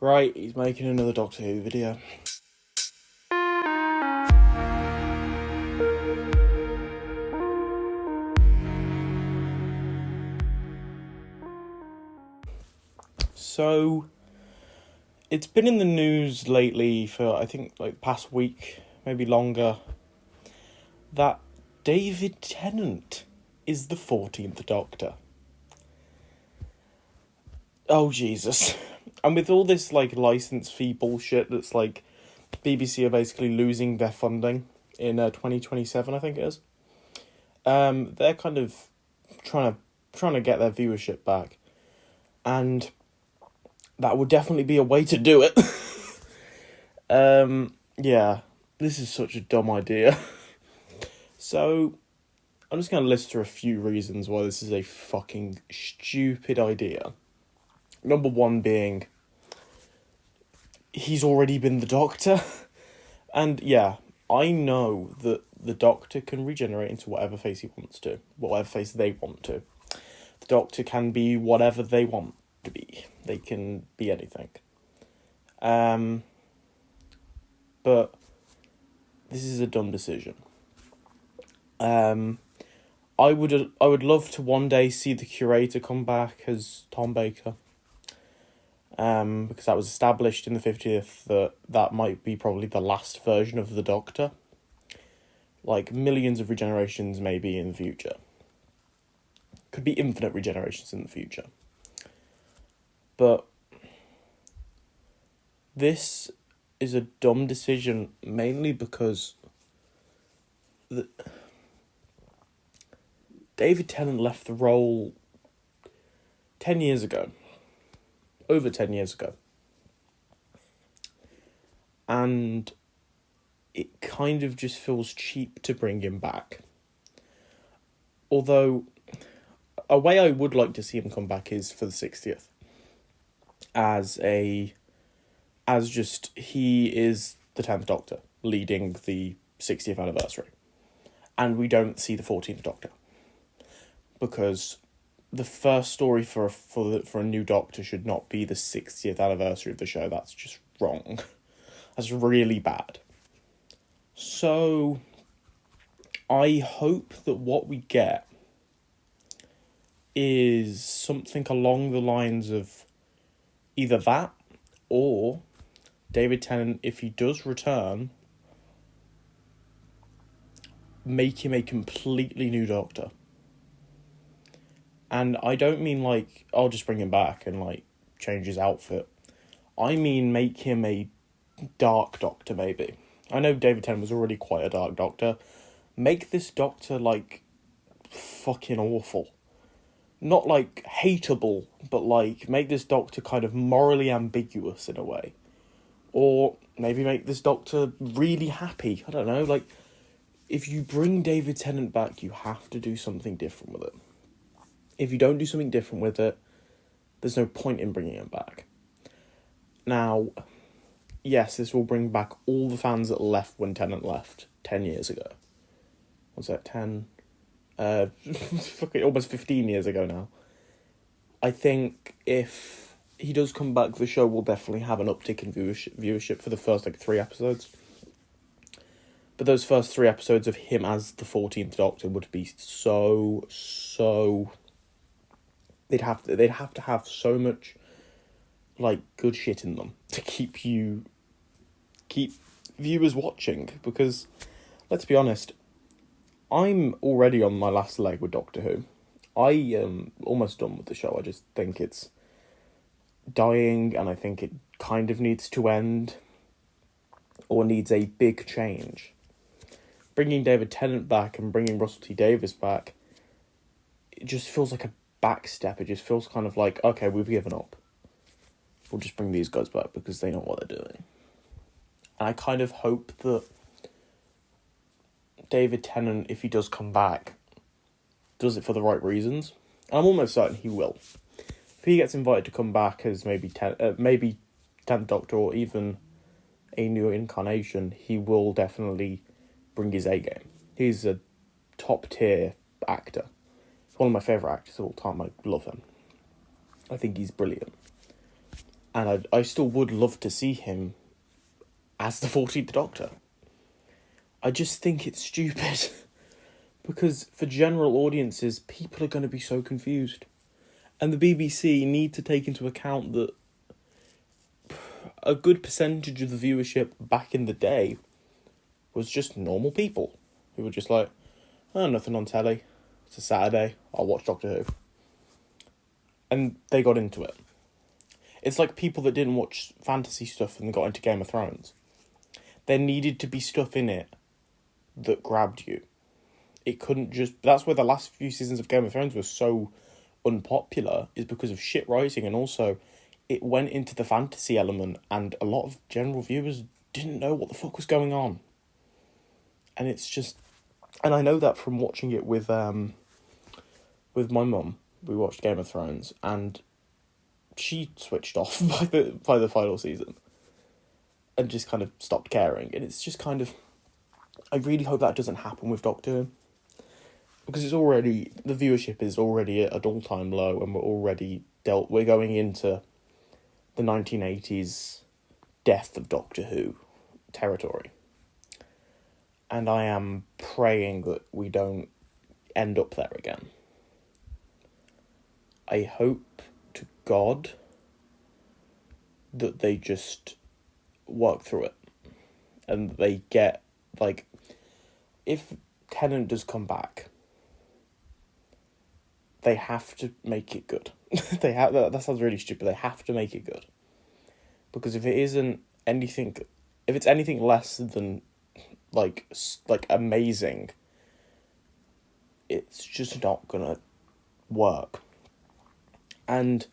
Right, he's making another Doctor Who video. So, it's been in the news lately for, I think, like, past week, maybe longer, that David Tennant is the 14th Doctor. Oh, Jesus. And with all this, like, license fee bullshit that's, like, BBC are basically losing their funding in 2027, I think it is. They're kind of trying to get their viewership back. And that would definitely be a way to do it. Yeah, this is such a dumb idea. So, I'm just going to list through a few reasons why this is a fucking stupid idea. Number one being, he's already been the Doctor. And yeah, I know that the Doctor can regenerate into whatever face he wants to. Whatever face they want to. The Doctor can be whatever they want to be. They can be anything. But this is a dumb decision. I would love to one day see the Curator come back as Tom Baker. Because that was established in the 50th that might be probably the last version of the Doctor. Like, millions of regenerations maybe in the future. Could be infinite regenerations in the future. But this is a dumb decision, mainly because David Tennant left the role 10 years ago. Over 10 years ago. And it kind of just feels cheap to bring him back. Although, a way I would like to see him come back is for the 60th. He is the 10th Doctor, leading the 60th anniversary. And we don't see the 14th Doctor. Because the first story for a new Doctor should not be the 60th anniversary of the show. That's just wrong. That's really bad. So, I hope that what we get is something along the lines of either that, or David Tennant, if he does return, make him a completely new Doctor. And I don't mean, like, I'll just bring him back and, like, change his outfit. I mean make him a dark Doctor, maybe. I know David Tennant was already quite a dark Doctor. Make this Doctor, like, fucking awful. Not, like, hateable, but, like, make this Doctor kind of morally ambiguous in a way. Or maybe make this Doctor really happy. I don't know, like, if you bring David Tennant back, you have to do something different with it. If you don't do something different with it, there's no point in bringing him back. Now, yes, this will bring back all the fans that left when Tennant left 10 years ago. Was that 10? Almost 15 years ago now. I think if he does come back, the show will definitely have an uptick in viewership for the first, 3 episodes. But those first 3 episodes of him as the 14th Doctor would be so... They'd have to have so much, like, good shit in them to keep viewers watching. Because, let's be honest, I'm already on my last leg with Doctor Who. I am almost done with the show. I just think it's dying, and I think it kind of needs to end, or needs a big change. Bringing David Tennant back and bringing Russell T Davies back, it just feels like a backstep. It just feels kind of like, okay, we've given up. We'll just bring these guys back because they know what they're doing. And I kind of hope that David Tennant, if he does come back, does it for the right reasons. And I'm almost certain he will. If he gets invited to come back as maybe 10th Doctor or even a new incarnation, he will definitely bring his A game. He's a top tier actor. One of my favourite actors of all time. I love him. I think he's brilliant. And I still would love to see him as the 14th Doctor. I just think it's stupid. Because for general audiences, people are going to be so confused. And the BBC need to take into account that a good percentage of the viewership back in the day was just normal people who were just like, oh, nothing on telly. It's a Saturday. I'll watch Doctor Who. And they got into it. It's like people that didn't watch fantasy stuff and got into Game of Thrones. There needed to be stuff in it that grabbed you. It couldn't just... That's where the last few seasons of Game of Thrones were so unpopular, is because of shit writing, and also it went into the fantasy element, and a lot of general viewers didn't know what the fuck was going on. And it's just... And I know that from watching it with my mum. We watched Game of Thrones, and she switched off by the final season and just kind of stopped caring. And it's just kind of... I really hope that doesn't happen with Doctor Who. Because it's already... The viewership is already at an all-time low, and we're going into the 1980s death of Doctor Who territory. And I am praying that we don't end up there again. I hope to God that they just work through it. And they get, like... If Tennant does come back, they have to make it good. That sounds really stupid. They have to make it good. Because if it's anything less than like amazing, it's just not gonna work. And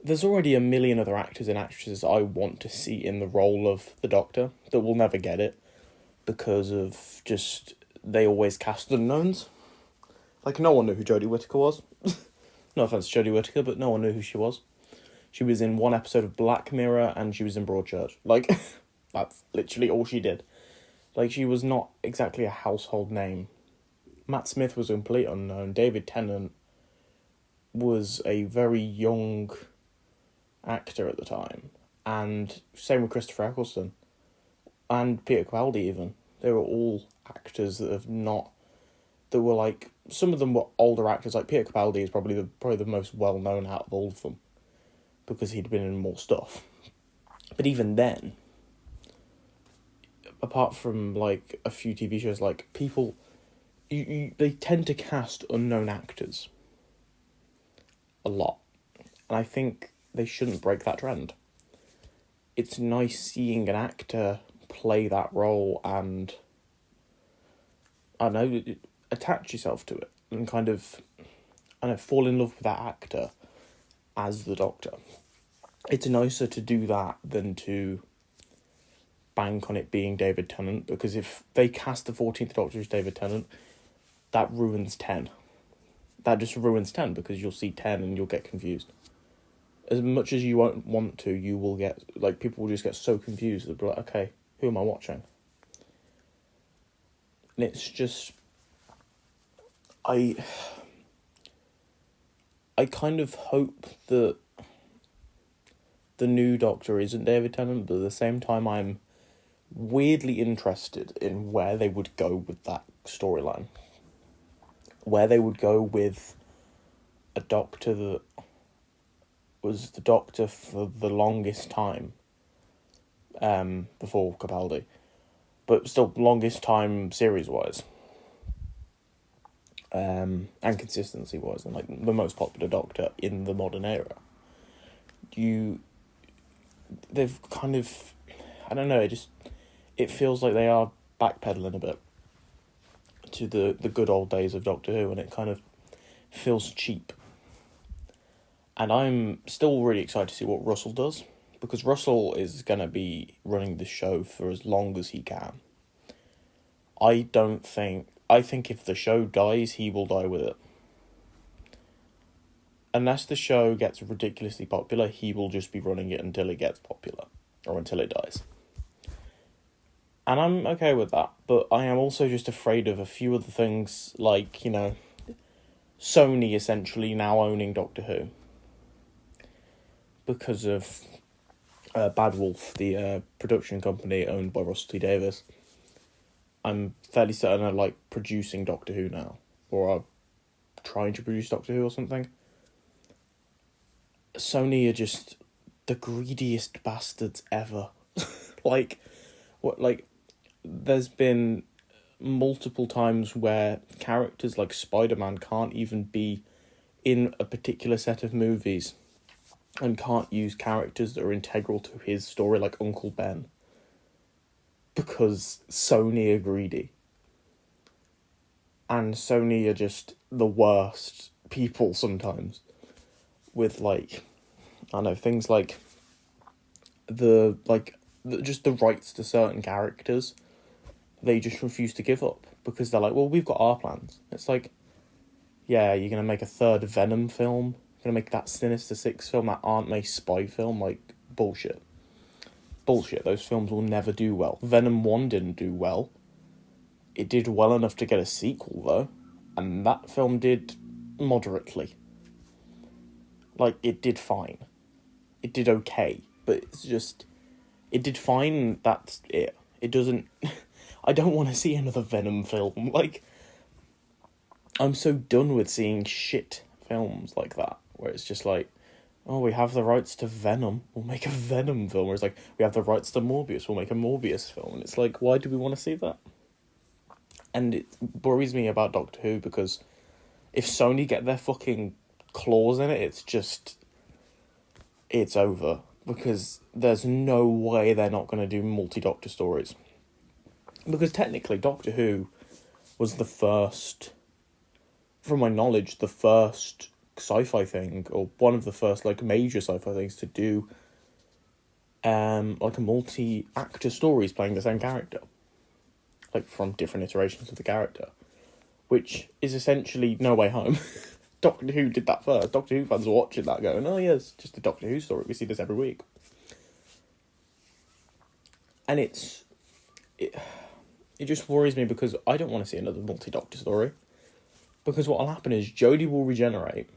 there's already a million other actors and actresses I want to see in the role of the Doctor that will never get it because of just they always cast unknowns. Like, no one knew who Jodie Whittaker was. No offence to Jodie Whittaker, but no one knew who she was. She was in one episode of Black Mirror, and she was in Broadchurch. Like, that's literally all she did. Like, she was not exactly a household name. Matt Smith was a complete unknown. David Tennant was a very young actor at the time. And same with Christopher Eccleston. And Peter Capaldi, even. They were all actors that were like... Some of them were older actors. Like, Peter Capaldi is probably the most well-known out of all of them. Because he'd been in more stuff. But even then, apart from, like, a few TV shows, like, people... they tend to cast unknown actors. A lot. And I think they shouldn't break that trend. It's nice seeing an actor play that role and... I don't know, attach yourself to it. And kind of, fall in love with that actor as the Doctor. It's nicer to do that than to bank on it being David Tennant, because if they cast the 14th Doctor as David Tennant, that ruins 10. That just ruins 10, because you'll see 10 and you'll get confused. As much as you won't want to, you will get, like, people will just get so confused, they'll be like, okay, who am I watching? And it's just... I kind of hope that the new Doctor isn't David Tennant, but at the same time I'm weirdly interested in where they would go with that storyline. Where they would go with a Doctor that was the Doctor for the longest time, before Capaldi, but still longest time series-wise. And consistency-wise, and like the most popular Doctor in the modern era. They've kind of, I don't know, it feels like they are backpedaling a bit to the good old days of Doctor Who, and it kind of feels cheap. And I'm still really excited to see what Russell does, because Russell is going to be running the show for as long as he can. I think if the show dies, he will die with it. Unless the show gets ridiculously popular, he will just be running it until it gets popular. Or until it dies. And I'm okay with that. But I am also just afraid of a few other things, like, Sony essentially now owning Doctor Who. Because of Bad Wolf, the production company owned by Russell T Davies, I'm fairly certain are like producing Doctor Who now, or are trying to produce Doctor Who or something. Sony are just the greediest bastards ever. like, what? Like, there's been multiple times where characters like Spider-Man can't even be in a particular set of movies, and can't use characters that are integral to his story, like Uncle Ben, because Sony are greedy. And Sony are just the worst people sometimes. With like, I don't know, things like just the rights to certain characters, they just refuse to give up because they're like, well, we've got our plans. It's like, yeah, you're gonna make a third Venom film, you're gonna make that Sinister Six film, that Aunt May spy film, like bullshit. Bullshit. Those films will never do well. Venom 1 didn't do well. It did well enough to get a sequel though, and that film did moderately. Like, it did fine. It did okay, but it's just, it did fine, that's it. It doesn't, I don't want to see another Venom film. Like, I'm so done with seeing shit films like that, where it's just like, oh, we have the rights to Venom, we'll make a Venom film. Or it's like, we have the rights to Morbius, we'll make a Morbius film. And it's like, why do we want to see that? And it worries me about Doctor Who, because if Sony get their fucking claws in it, it's over. Because there's no way they're not going to do MultiDoctor Stories. Because technically, Doctor Who was the first, from my knowledge, the first sci-fi thing, or one of the first like major sci-fi things to do like a multi-actor stories playing the same character. Like, from different iterations of the character. Which is essentially No Way Home. Doctor Who did that first. Doctor Who fans are watching that going, oh yeah, it's just a Doctor Who story. We see this every week. And it just worries me, because I don't want to see another MultiDoctor story. Because what will happen is Jodie will regenerate.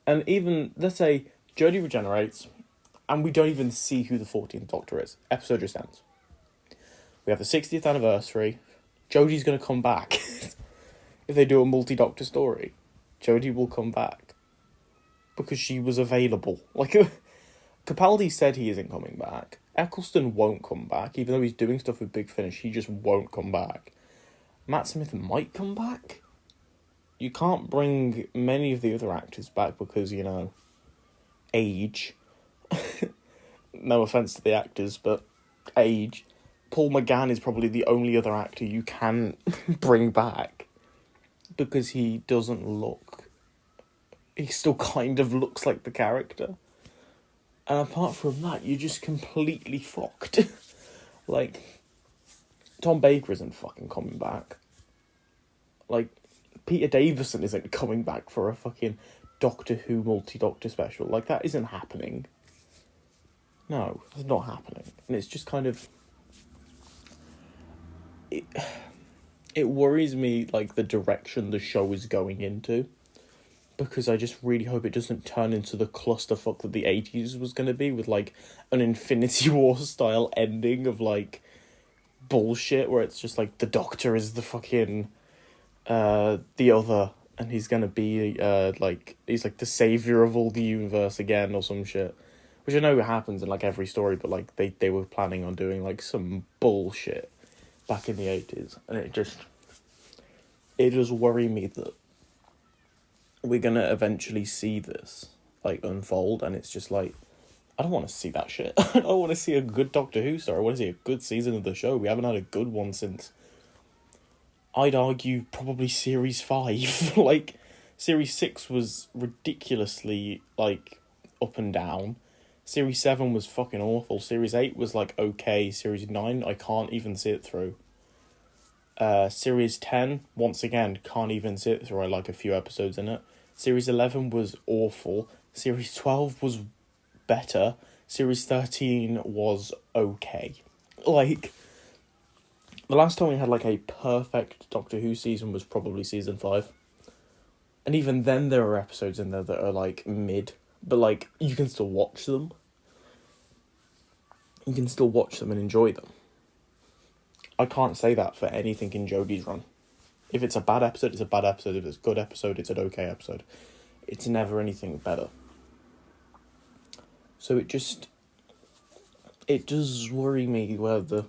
And even, let's say, Jodie regenerates, and we don't even see who the 14th Doctor is. Episode just ends. We have the 60th anniversary. Jodie's going to come back. If they do a MultiDoctor story, Jodie will come back. Because she was available. Like, Capaldi said he isn't coming back. Eccleston won't come back. Even though he's doing stuff with Big Finish, he just won't come back. Matt Smith might come back. You can't bring many of the other actors back because, you know, age. No offence to the actors, but age. Paul McGann is probably the only other actor you can bring back, because he doesn't look... He still kind of looks like the character. And apart from that, you're just completely fucked. Like, Tom Baker isn't fucking coming back. Like, Peter Davison isn't coming back for a fucking Doctor Who MultiDoctor special. Like, that isn't happening. No, it's not happening. And it's just kind of... It worries me, like, the direction the show is going into. Because I just really hope it doesn't turn into the clusterfuck that the 80s was going to be, with, like, an Infinity War style ending of, like, bullshit, where it's just, like, the Doctor is the fucking, the other, and he's going to be, like, he's, like, the saviour of all the universe again, or some shit. Which I know happens in, like, every story, but, like, they were planning on doing, like, some bullshit back in the 80s, and it does worry me that we're gonna eventually see this, like, unfold, and it's just like, I don't want to see that shit. I don't want to see a good Doctor Who story. I want to see a good season of the show. We haven't had a good one since, I'd argue, probably Series 5. Like, Series 6 was ridiculously, like, up and down. Series 7 was fucking awful. Series 8 was, like, okay. Series 9, I can't even see it through. Series 10, once again, can't even see it through. I like a few episodes in it. Series 11 was awful. Series 12 was better. Series 13 was okay. Like, the last time we had, like, a perfect Doctor Who season was probably season 5. And even then there are episodes in there that are, like, mid. But, like, you can still watch them. you can still watch them and enjoy them. I can't say that for anything in Jodie's run. If it's a bad episode, it's a bad episode. If it's a good episode, it's an okay episode. It's never anything better. So it does worry me where the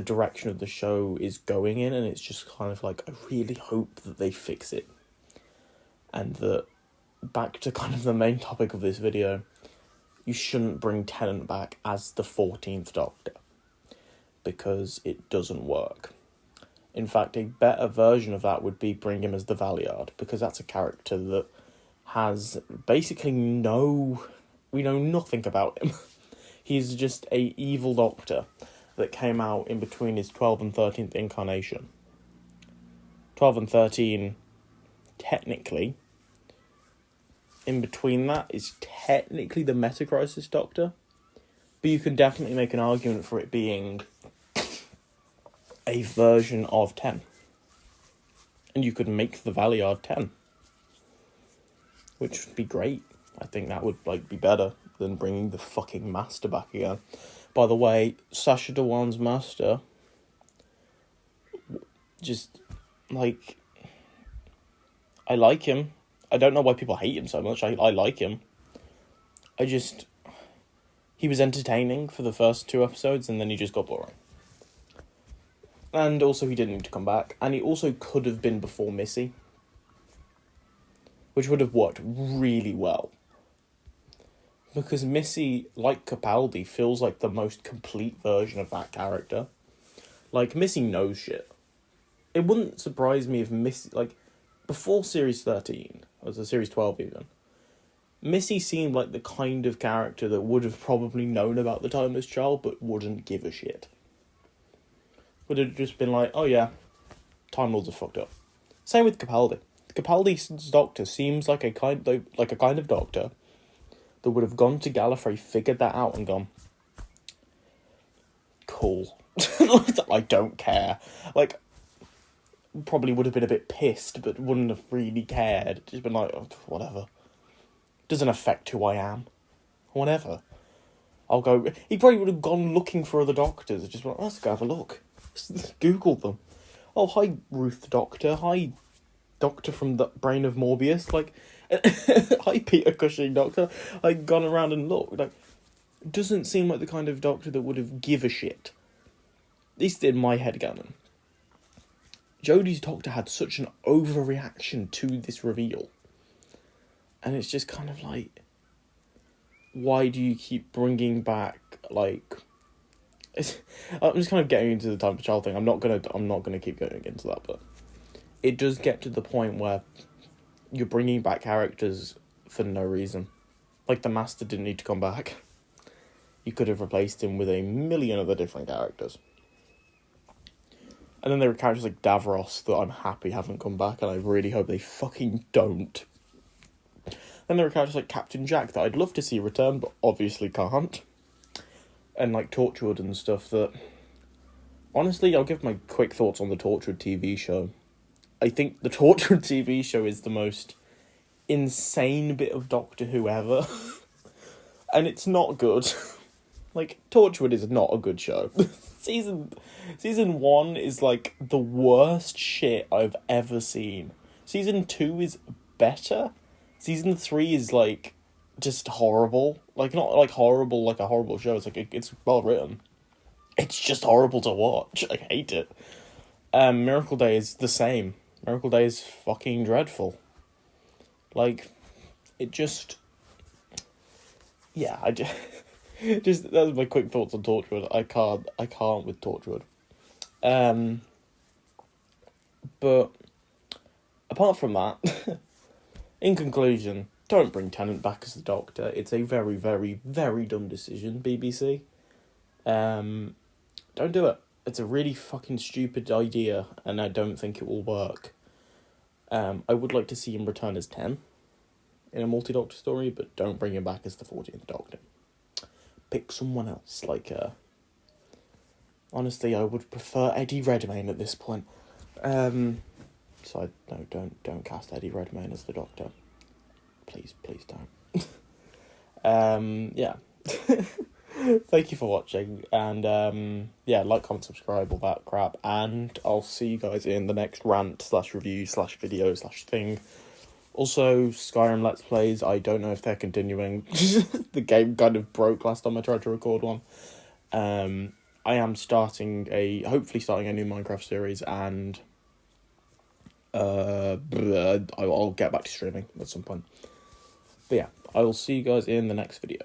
direction of the show is going in, and it's just kind of like, I really hope that they fix it. And that, back to kind of the main topic of this video, you shouldn't bring Tennant back as the 14th Doctor, because it doesn't work. In fact, a better version of that would be bring him as the Valeyard, because that's a character that has basically we know nothing about him. He's just a evil Doctor that came out in between his 12th and 13th incarnation. 12 and 13, technically. In between that is technically the Meta-Crisis Doctor. But you can definitely make an argument for it being a version of 10. And you could make the Valeyard 10. Which would be great. I think that would be better than bringing the fucking Master back again. By the way, Sacha Dhawan's Master, just, I like him. I don't know why people hate him so much. I like him. He was entertaining for the first 2 episodes, and then he just got boring. And also, he didn't need to come back. And he also could have been before Missy, which would have worked really well. Because Missy, like Capaldi, feels like the most complete version of that character. Missy knows shit. It wouldn't surprise me if Missy, before Series 13, or Series 12 even, Missy seemed like the kind of character that would have probably known about the Timeless Child, but wouldn't give a shit. Would have just been like, oh yeah, Time Lords are fucked up. Same with Capaldi. Capaldi's Doctor seems like a kind of Doctor that would have gone to Gallifrey, figured that out, and gone, cool. I don't care. Probably would have been a bit pissed, but wouldn't have really cared. Just been like, oh, whatever. Doesn't affect who I am. Whatever. I'll go. He probably would have gone looking for other Doctors. Just been like, let's go have a look. Google them. Oh, hi, Ruth Doctor. Hi, Doctor from the Brain of Morbius. Hi, Peter Cushing Doctor. I'd gone around and looked. Doesn't seem like the kind of Doctor that would have give a shit. At least in my headcanon. Jodie's Doctor had such an overreaction to this reveal. And it's just kind of why do you keep bringing back, I'm just kind of getting into the Time for Child thing. I'm not gonna keep going into that, but it does get to the point where you're bringing back characters for no reason. The Master didn't need to come back. You could have replaced him with a million other different characters. And then there are characters like Davros that I'm happy haven't come back, and I really hope they fucking don't. Then there are characters like Captain Jack that I'd love to see return, but obviously can't. And Torchwood and stuff that... Honestly, I'll give my quick thoughts on the Torchwood TV show. I think the Torchwood TV show is the most insane bit of Doctor Who ever. And it's not good. Torchwood is not a good show. Season 1 is, the worst shit I've ever seen. Season 2 is better. Season 3 is, just horrible. Not, horrible like a horrible show. It's, it's well written. It's just horrible to watch. I hate it. Miracle Day is the same. Miracle Day is fucking dreadful. It just... Yeah, just that was my quick thoughts on Torchwood. I can't with Torchwood. But apart from that, in conclusion, don't bring Tennant back as the Doctor. It's a very, very, very dumb decision, BBC. Don't do it. It's a really fucking stupid idea, and I don't think it will work. I would like to see him return as 10 in a MultiDoctor story, but don't bring him back as the 14th Doctor. Pick someone else, honestly, I would prefer Eddie Redmayne at this point. So don't cast Eddie Redmayne as the Doctor. Please don't. Yeah. Thank you for watching, and yeah, like, comment, subscribe, all that crap, and I'll see you guys in the next rant slash review slash video slash thing. Also, Skyrim Let's Plays, I don't know if they're continuing. The game kind of broke last time I tried to record one. I am hopefully starting a new Minecraft series, and I'll get back to streaming at some point. But yeah, I will see you guys in the next video.